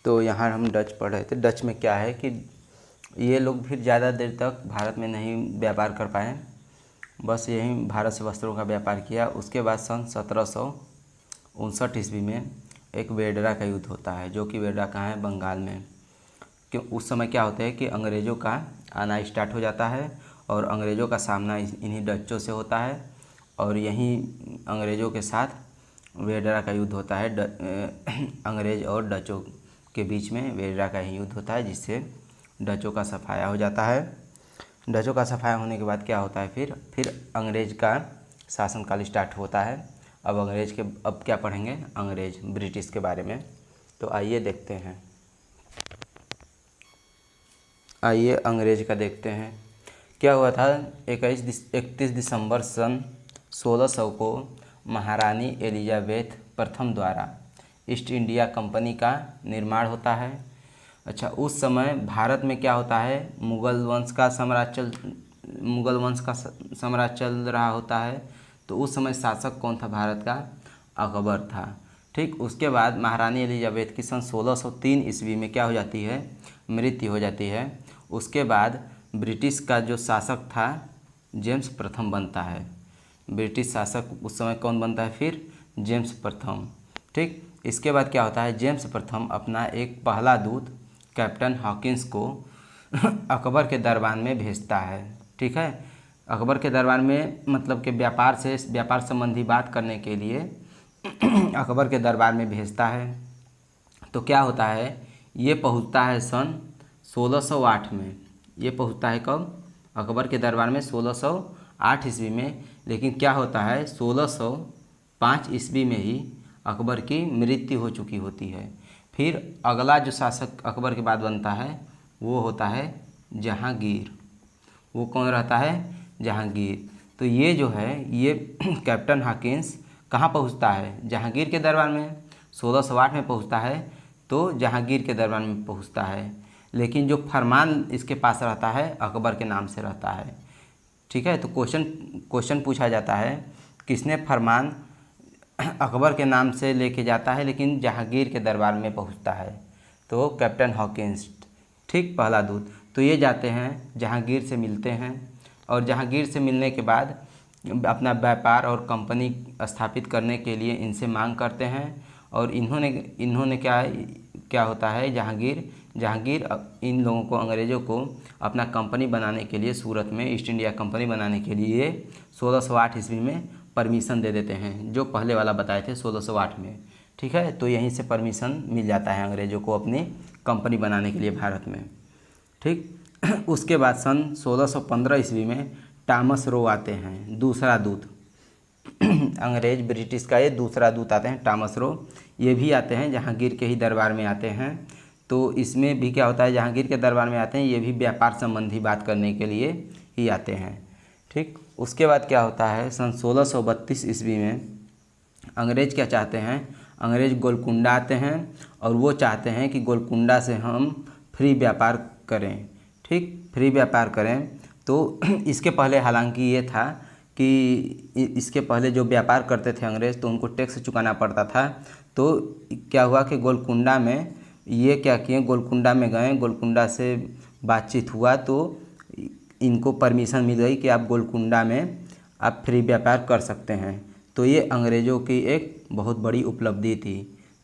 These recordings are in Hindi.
तो यहाँ हम डच पढ़ रहे थे। डच में क्या है कि ये लोग फिर ज़्यादा देर तक भारत में नहीं व्यापार कर पाए, बस यहीं भारत से वस्त्रों का व्यापार किया। उसके बाद सन 1759 ईस्वी में एक बेडरा का युद्ध होता है, जो कि बेडरा कहाँ है, बंगाल में। क्यों उस समय क्या होता है कि अंग्रेज़ों का आना स्टार्ट हो जाता है और अंग्रेज़ों का सामना इन्हीं डच्चों से होता है और यहीं अंग्रेज़ों के साथ बेडरा का युद्ध होता है। अंग्रेज़ और डचों के बीच में बेडरा का ही युद्ध होता है, जिससे डचों का सफाया हो जाता है। डचों का सफाया होने के बाद क्या होता है, फिर अंग्रेज़ का शासनकाल स्टार्ट होता है। अब क्या पढ़ेंगे, ब्रिटिश के बारे में। तो आइए देखते हैं, आइए अंग्रेज़ का देखते हैं। क्या हुआ था, 31 दिसंबर सन 1600 को महारानी एलिजाबेथ प्रथम द्वारा ईस्ट इंडिया कंपनी का निर्माण होता है। अच्छा, उस समय भारत में क्या होता है, मुगल वंश का साम्राज्य चल रहा होता है। तो उस समय शासक कौन था भारत का, अकबर था। ठीक, उसके बाद महारानी एलिजाबेथ की सन 1603 ईस्वी में क्या हो जाती है, मृत्यु हो जाती है। उसके बाद ब्रिटिश का जो शासक था जेम्स प्रथम बनता है। ब्रिटिश शासक उस समय कौन बनता है, फिर जेम्स प्रथम। ठीक, इसके बाद क्या होता है, जेम्स प्रथम अपना एक पहला दूत कैप्टन हॉकिंस को अकबर के दरबार में भेजता है। ठीक है, अकबर के दरबार में मतलब कि व्यापार संबंधी बात करने के लिए अकबर के दरबार में भेजता है। तो क्या होता है, ये पहुंचता है सन 1608 में। ये पहुंचता है कब, अकबर के दरबार में 1608 ईस्वी में। लेकिन क्या होता है, 1605 ईस्वी में ही अकबर की मृत्यु हो चुकी होती है। फिर अगला जो शासक अकबर के बाद बनता है वो होता है जहांगीर। वो कौन रहता है, जहांगीर। तो ये जो है, ये कैप्टन हॉकिंस कहाँ पहुँचता है, जहांगीर के दरबार में। 1608 में पहुँचता है तो जहांगीर के दरबार में पहुँचता है, लेकिन जो फरमान इसके पास रहता है अकबर के नाम से रहता है। ठीक है, तो क्वेश्चन पूछा जाता है, किसने फरमान अकबर के नाम से लेके जाता है लेकिन जहांगीर के दरबार में पहुंचता है, तो कैप्टन हॉकिंस। ठीक, पहला दूत। तो ये जाते हैं जहांगीर से मिलते हैं और जहांगीर से मिलने के बाद अपना व्यापार और कंपनी स्थापित करने के लिए इनसे मांग करते हैं। और इन्होंने क्या होता है, जहांगीर इन लोगों को, अंग्रेज़ों को अपना कंपनी बनाने के लिए, सूरत में ईस्ट इंडिया कंपनी बनाने के लिए 1608 ईस्वी में परमिशन दे देते हैं, जो पहले वाला बताए थे 1608 में। ठीक है, तो यहीं से परमिशन मिल जाता है अंग्रेज़ों को अपनी कंपनी बनाने के लिए भारत में। ठीक, उसके बाद सन 1615 ईस्वी में टॉमस रो आते हैं, दूसरा दूत। अंग्रेज ब्रिटिश का ये दूसरा दूत आते हैं, टॉमस रो। ये भी आते हैं जहांगीर के ही दरबार में आते हैं। तो इसमें भी क्या होता है, जहांगीर के दरबार में आते हैं, ये भी व्यापार संबंधी बात करने के लिए ही आते हैं। ठीक, उसके बाद क्या होता है, सन 1632 ईस्वी में अंग्रेज़ क्या चाहते हैं, अंग्रेज़ गोलकुंडा आते हैं और वो चाहते हैं कि गोलकुंडा से हम फ्री व्यापार करें। ठीक, फ्री व्यापार करें। तो इसके पहले हालांकि ये था कि इसके पहले जो व्यापार करते थे अंग्रेज़, तो उनको टैक्स चुकाना पड़ता था। तो क्या हुआ कि गोलकुंडा में ये क्या किए, गोलकुंडा में गए, गोलकुंडा से बातचीत हुआ तो इनको परमिशन मिल गई कि आप गोलकुंडा में आप फ्री व्यापार कर सकते हैं। तो ये अंग्रेज़ों की एक बहुत बड़ी उपलब्धि थी।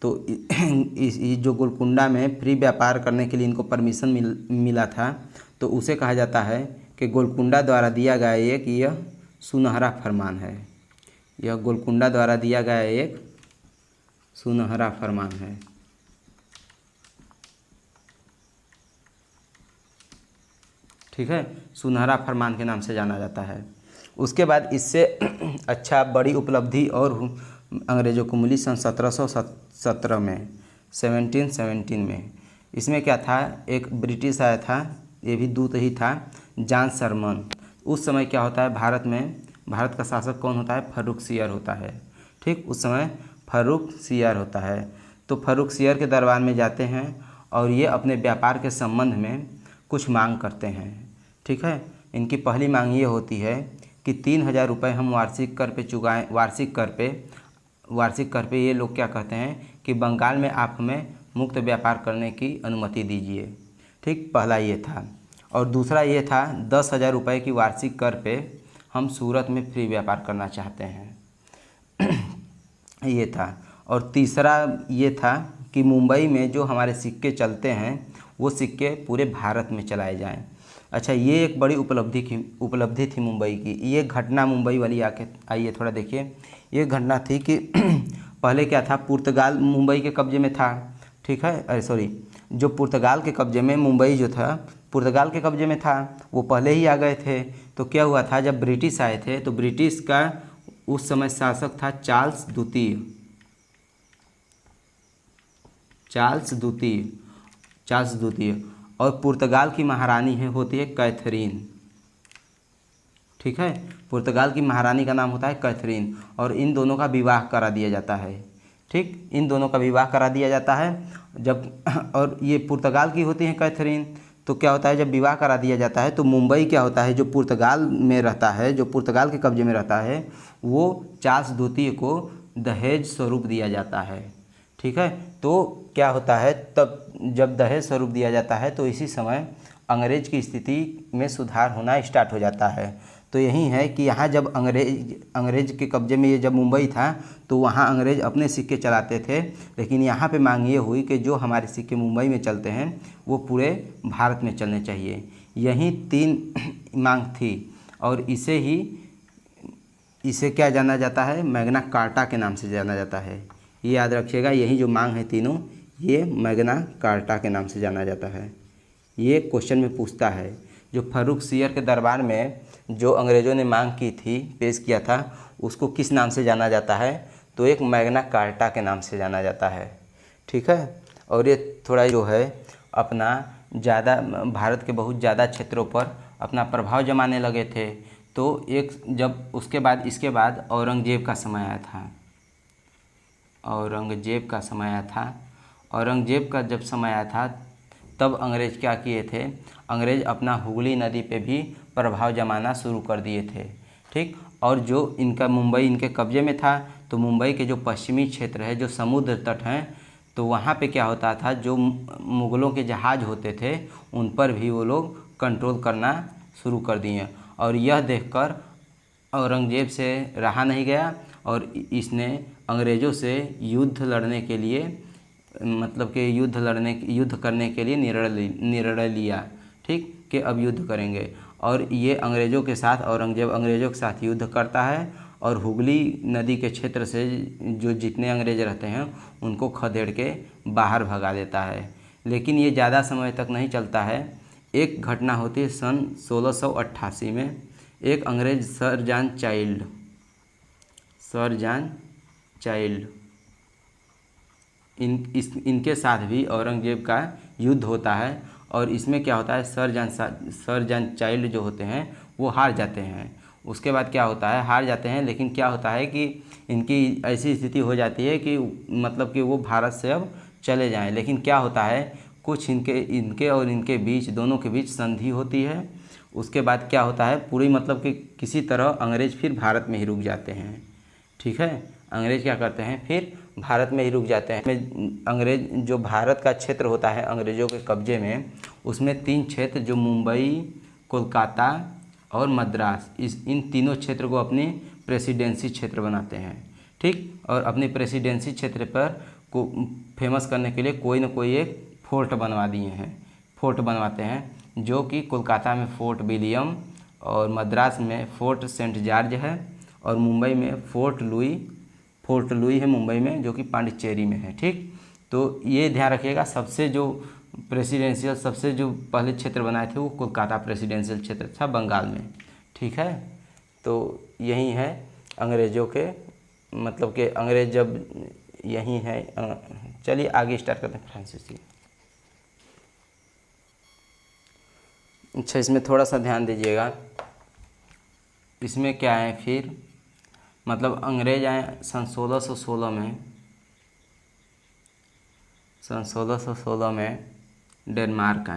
तो इस जो गोलकुंडा में फ्री व्यापार करने के लिए इनको परमिशन मिला था, तो उसे कहा जाता है कि गोलकुंडा द्वारा दिया गया यह सुनहरा फरमान है। यह गोलकुंडा द्वारा दिया गया एक सुनहरा फरमान है। ठीक है, सुनहरा फरमान के नाम से जाना जाता है। उसके बाद इससे अच्छा बड़ी उपलब्धि और अंग्रेज़ों को मिली सन 1717 में, 1717 में। इसमें क्या था, एक ब्रिटिश आया था, ये भी दूत ही था, जॉन सरमन। उस समय क्या होता है, भारत का शासक कौन होता है, फर्रुख सियर होता है। ठीक, उस समय फर्रुख सियर होता है। तो फर्रुख सियर के दरबार में जाते हैं और ये अपने व्यापार के संबंध में कुछ मांग करते हैं। ठीक है, इनकी पहली मांग ये होती है कि 3000 रुपये हम वार्षिक कर पे चुकाएँ। वार्षिक कर पे ये लोग क्या कहते हैं कि बंगाल में आप हमें मुक्त व्यापार करने की अनुमति दीजिए। ठीक, पहला ये था। और दूसरा ये था 10,000 रुपये की वार्षिक कर पे हम सूरत में फ्री व्यापार करना चाहते हैं। ये था। और तीसरा ये था कि मुंबई में जो हमारे सिक्के चलते हैं वो सिक्के पूरे भारत में चलाए जाएं। अच्छा, ये एक बड़ी उपलब्धि थी मुंबई की। ये घटना मुंबई वाली आइए थोड़ा देखिए। ये घटना थी कि पहले क्या था, पुर्तगाल मुंबई के कब्जे में था। ठीक है, अरे सॉरी, जो पुर्तगाल के कब्जे में मुंबई जो था पुर्तगाल के कब्जे में था, वो पहले ही आ गए थे। तो क्या हुआ था, जब ब्रिटिश आए थे तो ब्रिटिश का उस समय शासक था चार्ल्स द्वितीय। और पुर्तगाल की महारानी होती है कैथरीन। ठीक है, पुर्तगाल की महारानी का नाम होता है कैथरीन। और इन दोनों का विवाह करा दिया जाता है। ठीक, इन दोनों का विवाह करा दिया जाता है जब, और ये पुर्तगाल की होती है कैथरीन। तो क्या होता है, जब विवाह करा दिया जाता है तो मुंबई क्या होता है, जो पुर्तगाल में रहता है, जो पुर्तगाल के कब्जे में रहता है, वो चार्ल्स द्वितीय को दहेज स्वरूप दिया जाता है। ठीक है, तो क्या होता है, तब जब दहेज स्वरूप दिया जाता है तो इसी समय अंग्रेज की स्थिति में सुधार होना स्टार्ट हो जाता है। तो यही है कि यहाँ जब अंग्रेज के कब्जे में ये जब मुंबई था तो वहाँ अंग्रेज अपने सिक्के चलाते थे, लेकिन यहाँ पे मांग ये हुई कि जो हमारे सिक्के मुंबई में चलते हैं वो पूरे भारत में चलने चाहिए। यही 3 मांग थी और इसे क्या जाना जाता है, मैग्ना कार्टा के नाम से जाना जाता है। ये याद रखिएगा, यही जो मांग है तीनों, ये मैग्ना कार्टा के नाम से जाना जाता है। ये क्वेश्चन में पूछता है, जो फर्रुख सियर के दरबार में जो अंग्रेज़ों ने मांग की थी, पेश किया था, उसको किस नाम से जाना जाता है, तो एक मैग्ना कार्टा के नाम से जाना जाता है। ठीक है, और ये थोड़ा जो है अपना ज़्यादा भारत के बहुत ज़्यादा क्षेत्रों पर अपना प्रभाव जमाने लगे थे। तो जब उसके बाद इसके बाद औरंगजेब का समय आया था। औरंगजेब का जब समय आया था तब अंग्रेज़ क्या किए थे, अंग्रेज़ अपना हुगली नदी पे भी प्रभाव जमाना शुरू कर दिए थे। ठीक, और जो इनका मुंबई इनके कब्जे में था, तो मुंबई के जो पश्चिमी क्षेत्र है, जो समुद्र तट हैं, तो वहाँ पे क्या होता था, जो मुग़लों के जहाज़ होते थे उन पर भी वो लोग कंट्रोल करना शुरू कर दिए। और यह देखकर औरंगजेब से रहा नहीं गया और इसने अंग्रेज़ों से युद्ध लड़ने के लिए, मतलब कि युद्ध करने के लिए निर्णय लिया। ठीक, कि अब युद्ध करेंगे। और ये अंग्रेज़ों के साथ, औरंगजेब अंग्रेज़ों के साथ युद्ध करता है और हुगली नदी के क्षेत्र से जो जितने अंग्रेज़ रहते हैं उनको खदेड़ के बाहर भगा देता है। लेकिन ये ज़्यादा समय तक नहीं चलता है। एक घटना होती है सन 1688 में। एक अंग्रेज़ सर जॉन चाइल्ड इनके साथ भी औरंगजेब का युद्ध होता है। और इसमें क्या होता है, सर जॉन चाइल्ड जो होते हैं वो हार जाते हैं। उसके बाद क्या होता है, हार जाते हैं, लेकिन क्या होता है कि इनकी ऐसी स्थिति हो जाती है कि मतलब कि वो भारत से अब चले जाएं। लेकिन क्या होता है, कुछ इनके और इनके बीच, दोनों के बीच संधि होती है। उसके बाद क्या होता है, पूरी मतलब कि किसी तरह अंग्रेज़ फिर भारत में ही रुक जाते हैं। ठीक है, अंग्रेज़ क्या करते हैं, फिर भारत में ही रुक जाते हैं। अंग्रेज़ जो भारत का क्षेत्र होता है अंग्रेज़ों के कब्जे में, उसमें 3 क्षेत्र, जो मुंबई, कोलकाता और मद्रास, इन तीनों क्षेत्र को अपनी प्रेसिडेंसी क्षेत्र बनाते हैं। ठीक, और अपनी प्रेसिडेंसी क्षेत्र पर को फेमस करने के लिए कोई न कोई एक फोर्ट बनवाते हैं, जो कि कोलकाता में फोर्ट विलियम और मद्रास में फोर्ट सेंट जॉर्ज है और मुंबई में फोर्ट लुई है मुंबई में, जो कि पांडिचेरी में है। ठीक, तो ये ध्यान रखिएगा, सबसे जो पहले क्षेत्र बनाए थे वो कोलकाता प्रेसिडेंशियल क्षेत्र था बंगाल में। ठीक है, तो यही है अंग्रेज़ों के, मतलब कि अंग्रेज़ जब यही है। चलिए आगे स्टार्ट करते हैं फ्रांसीसी। अच्छा, इसमें थोड़ा सा ध्यान दीजिएगा। इसमें क्या है फिर, मतलब अंग्रेज आए सन 1616 में। सन 1616 में डेनमार्क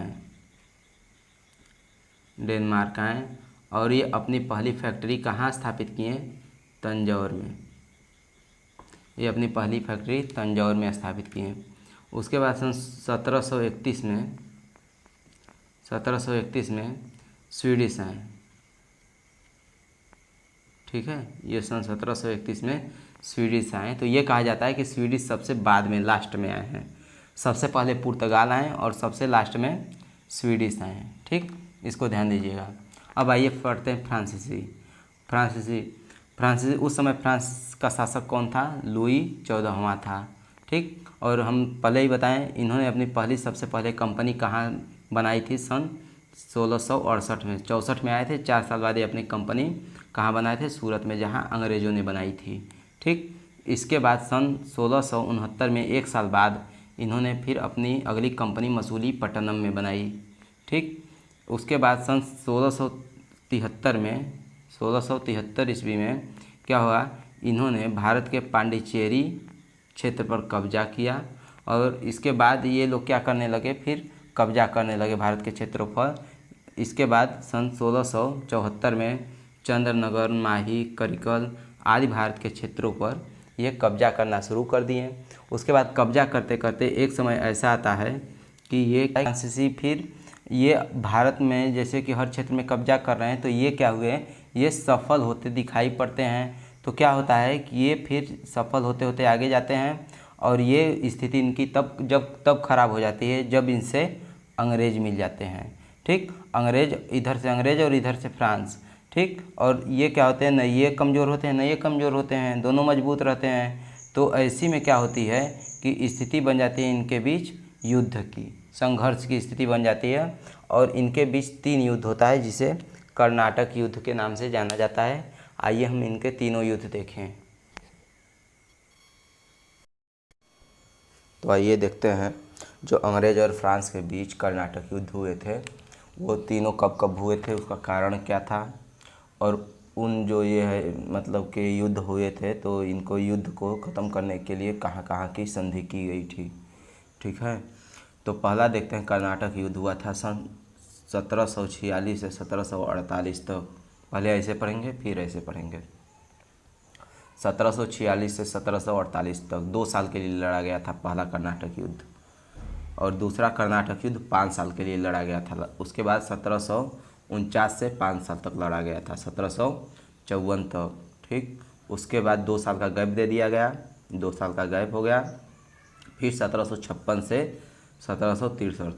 आए और ये अपनी पहली फैक्ट्री कहाँ स्थापित किए, तंजौर में। ये अपनी पहली फैक्ट्री तंजौर में स्थापित किए। उसके बाद सन 1731 में स्वीडिश आए। ठीक है, ये सन 1731 में स्वीडिश आए। तो ये कहा जाता है कि स्वीडिश सबसे बाद में, लास्ट में आए हैं। सबसे पहले पुर्तगाल आए और सबसे लास्ट में स्वीडिश आए हैं। ठीक, इसको ध्यान दीजिएगा। अब आइए पढ़ते हैं फ्रांसीसी। उस समय फ्रांस का शासक कौन था? लुई 14वां था। ठीक, और हम पहले ही बताएं, इन्होंने अपनी पहली सबसे पहले कंपनी कहाँ बनाई थी? सन 1668 में। 64 में आए थे। 4 साल बाद ये अपनी कंपनी कहाँ बनाए थे? सूरत में, जहाँ अंग्रेज़ों ने बनाई थी। ठीक, इसके बाद सन 1669 में 1 साल बाद इन्होंने फिर अपनी अगली कंपनी मसूलीपट्टनम में बनाई। ठीक, उसके बाद सन 1673 ईस्वी में क्या हुआ? इन्होंने भारत के पांडिचेरी क्षेत्र पर कब्जा किया और इसके बाद ये लोग क्या करने लगे? फिर कब्जा करने लगे भारत के क्षेत्रों पर। इसके बाद सन 1674 में चंद्रनगर, माही, करिकल आदि भारत के क्षेत्रों पर ये कब्जा करना शुरू कर दिए। उसके बाद कब्जा करते करते एक समय ऐसा आता है कि ये फ्रांसीसी फिर ये भारत में जैसे कि हर क्षेत्र में कब्जा कर रहे हैं, तो ये क्या हुए? ये सफल होते दिखाई पड़ते हैं। तो क्या होता है कि ये फिर सफल होते होते आगे जाते हैं और ये स्थिति इनकी तब खराब हो जाती है जब इनसे अंग्रेज मिल जाते हैं। ठीक, अंग्रेज, इधर से अंग्रेज और इधर से फ्रांस। ठीक, और ये क्या होते हैं? न ये कमज़ोर होते हैं न ये कमज़ोर होते हैं, दोनों मजबूत रहते हैं। तो ऐसी में क्या होती है कि स्थिति बन जाती है इनके बीच युद्ध की, संघर्ष की स्थिति बन जाती है और इनके बीच 3 युद्ध होता है, जिसे कर्नाटक युद्ध के नाम से जाना जाता है। आइए हम इनके तीनों युद्ध देखें। तो आइए देखते हैं जो अंग्रेज और फ्रांस के बीच कर्नाटक युद्ध हुए थे, वो तीनों कब कब हुए थे, उसका कारण क्या था, और उन जो ये है मतलब कि युद्ध हुए थे, तो इनको युद्ध को ख़त्म करने के लिए कहाँ कहाँ की संधि की गई थी। ठीक है, तो पहला देखते हैं, कर्नाटक युद्ध हुआ था सन 1746 से 1748 तक। पहले ऐसे पढ़ेंगे फिर ऐसे पढ़ेंगे। 1746 से 1748 तक 2 साल के लिए लड़ा गया था पहला कर्नाटक युद्ध, और दूसरा कर्नाटक युद्ध 5 साल के लिए लड़ा गया था। उसके बाद 1749 से 5 साल तक लड़ा गया था, 1754 तक। ठीक, उसके बाद 2 साल का गैप दे दिया गया, 2 साल का गैप हो गया। फिर 1756 से 1763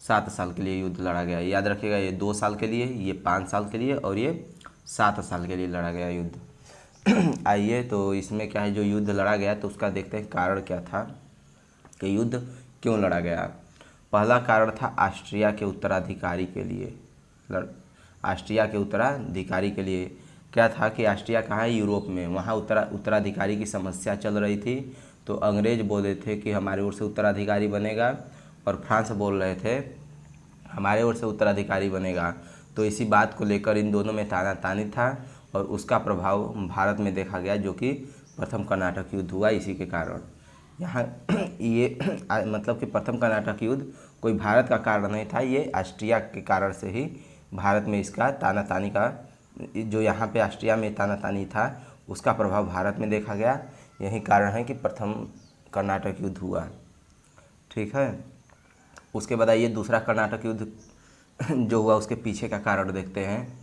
7 साल के लिए युद्ध लड़ा गया। याद रखिएगा, ये 2 साल के लिए, ये 5 साल के लिए और ये 7 साल के लिए लड़ा गया युद्ध। आइए, तो इसमें क्या है, जो युद्ध लड़ा गया तो उसका देखते हैं कारण क्या था कि युद्ध क्यों लड़ा गया। पहला कारण था ऑस्ट्रिया के उत्तराधिकारी के लिए। ऑस्ट्रिया के उत्तराधिकारी के लिए क्या था कि ऑस्ट्रिया कहाँ है? यूरोप में। वहाँ उत्तराधिकारी की समस्या चल रही थी। तो अंग्रेज बोले थे कि हमारे ओर से उत्तराधिकारी बनेगा, और फ्रांस बोल रहे थे हमारे ओर से उत्तराधिकारी बनेगा। तो इसी बात को लेकर इन दोनों में तानातानी था और उसका प्रभाव भारत में देखा गया, जो कि प्रथम कर्नाटक युद्ध हुआ इसी के कारण। यहाँ ये मतलब कि प्रथम कर्नाटक युद्ध कोई भारत का कारण नहीं था, ये ऑस्ट्रिया के कारण से ही भारत में इसका तानातानी का, जो यहाँ पे ऑस्ट्रिया में तानातानी था, उसका प्रभाव भारत में देखा गया। यही कारण है कि प्रथम कर्नाटक युद्ध हुआ। ठीक है, उसके बाद ये दूसरा कर्नाटक युद्ध जो हुआ उसके पीछे का कारण देखते हैं।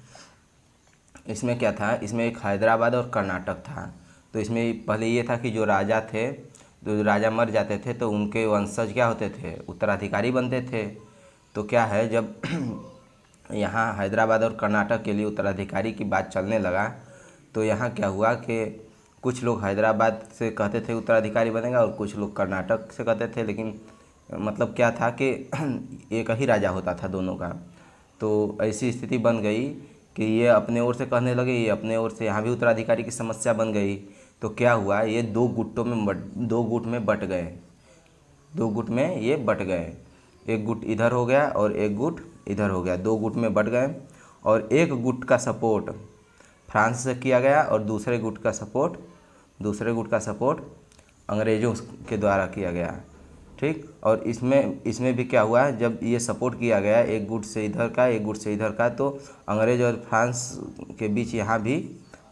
इसमें क्या था? इसमें एक हैदराबाद और कर्नाटक था। तो इसमें पहले ये था कि जो राजा थे, जो राजा मर जाते थे तो उनके वंशज क्या होते थे? उत्तराधिकारी बनते थे। तो क्या है, जब यहाँ हैदराबाद और कर्नाटक के लिए उत्तराधिकारी की बात चलने लगा, तो यहाँ क्या हुआ कि कुछ लोग हैदराबाद से कहते थे उत्तराधिकारी बनेगा और कुछ लोग कर्नाटक से कहते थे, लेकिन मतलब क्या था कि एक ही राजा होता था दोनों का। तो ऐसी स्थिति बन गई कि ये अपने ओर से कहने लगे, ये अपने ओर से, यहाँ भी उत्तराधिकारी की समस्या बन गई। तो क्या हुआ, ये 2 गुट में बट गए, 2 गुट में ये बट गए। एक गुट इधर हो गया और एक गुट इधर हो गया, 2 गुट में बट गए। और एक गुट का सपोर्ट फ्रांस से किया गया और दूसरे गुट का सपोर्ट अंग्रेज़ों के द्वारा किया गया। ठीक, और इसमें भी क्या हुआ, जब ये सपोर्ट किया गया एक गुट से इधर का एक गुट से इधर का, तो अंग्रेज और फ्रांस के बीच यहाँ भी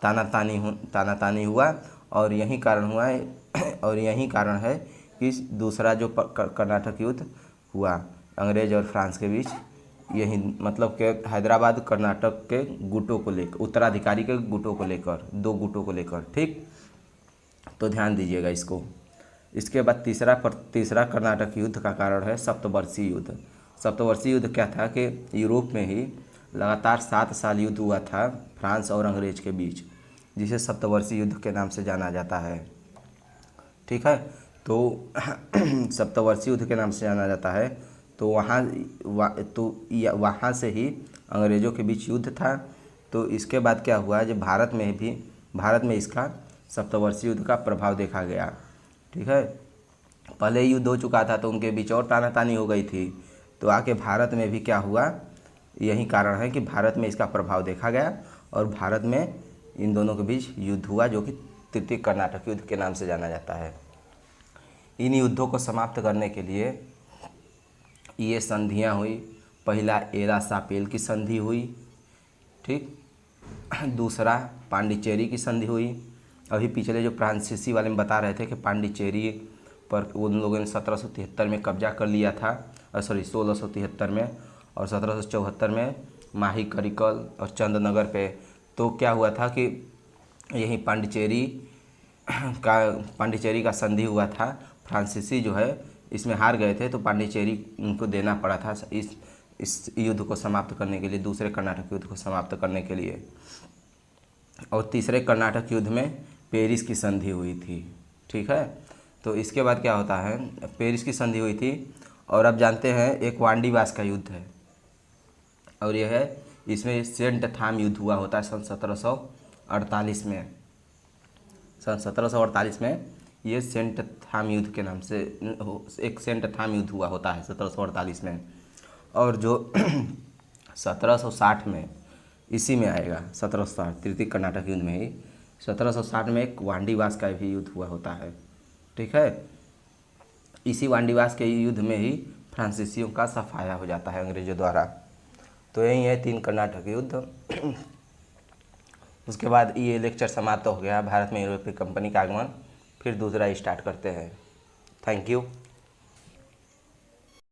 तानातानी हुआ। और यही कारण हुआ है और यही कारण है कि दूसरा जो कर्नाटक युद्ध हुआ अंग्रेज और फ्रांस के बीच, यही मतलब कि हैदराबाद कर्नाटक के गुटों को लेकर, उत्तराधिकारी के गुटों को लेकर, 2 गुटों को लेकर। ठीक, तो ध्यान दीजिएगा इसको। इसके बाद तीसरा कर्नाटक युद्ध का कारण है सप्तवर्षीय युद्ध। सप्तवर्षीय युद्ध क्या था कि यूरोप में ही लगातार 7 साल युद्ध हुआ था फ्रांस और अंग्रेज के बीच, जिसे सप्तवर्षीय युद्ध के नाम से जाना जाता है। ठीक है, तो सप्तवर्षीय युद्ध के नाम से जाना जाता है। तो वहाँ से ही अंग्रेज़ों के बीच युद्ध था। तो इसके बाद क्या हुआ, जब भारत में इसका सप्तवर्षीय युद्ध का प्रभाव देखा गया। ठीक है, पहले युद्ध हो चुका था तो उनके बीच और तानातानी हो गई थी, तो आके भारत में भी क्या हुआ, यही कारण है कि भारत में इसका प्रभाव देखा गया और भारत में इन दोनों के बीच युद्ध हुआ, जो कि तृतीय कर्नाटक युद्ध के नाम से जाना जाता है। इन युद्धों को समाप्त करने के लिए ये संधियाँ हुई। पहला एरासापेल की संधि हुई, ठीक, दूसरा पांडिचेरी की संधि हुई। अभी पिछले जो फ्रांसीसी वाले में बता रहे थे कि पांडिचेरी पर उन लोगों ने 1773 में कब्जा कर लिया था, 1673 में, और 1774 में माही करिकल और चंदनगर पे। तो क्या हुआ था कि यही पांडिचेरी का संधि हुआ था। फ्रांसीसी जो है इसमें हार गए थे, तो पांडिचेरी उनको देना पड़ा था इस युद्ध को समाप्त करने के लिए, दूसरे कर्नाटक युद्ध को समाप्त करने के लिए। और तीसरे कर्नाटक युद्ध में पेरिस की संधि हुई थी। ठीक है, तो इसके बाद क्या होता है, पेरिस की संधि हुई थी। और अब जानते हैं एक वांडीवास का युद्ध है, और यह है, इसमें सेंट थाम युद्ध हुआ होता है सन 1748 में। सन 1748 में ये सेंट थाम युद्ध के नाम से एक सेंट थाम युद्ध हुआ होता है 1748 में। और जो 1760 में, इसी में आएगा 1760 तृतीय कर्नाटक युद्ध में ही, 1760 में एक वांडीवास का भी युद्ध हुआ होता है। ठीक है, इसी वांडीवास के युद्ध में ही फ्रांसीसियों का सफाया हो जाता है अंग्रेजों द्वारा। तो यही है 3 कर्नाटक युद्ध। उसके बाद ये लेक्चर समाप्त हो गया। भारत में यूरोपीय कंपनी का आगमन, फिर दूसरा स्टार्ट करते हैं। Thank you.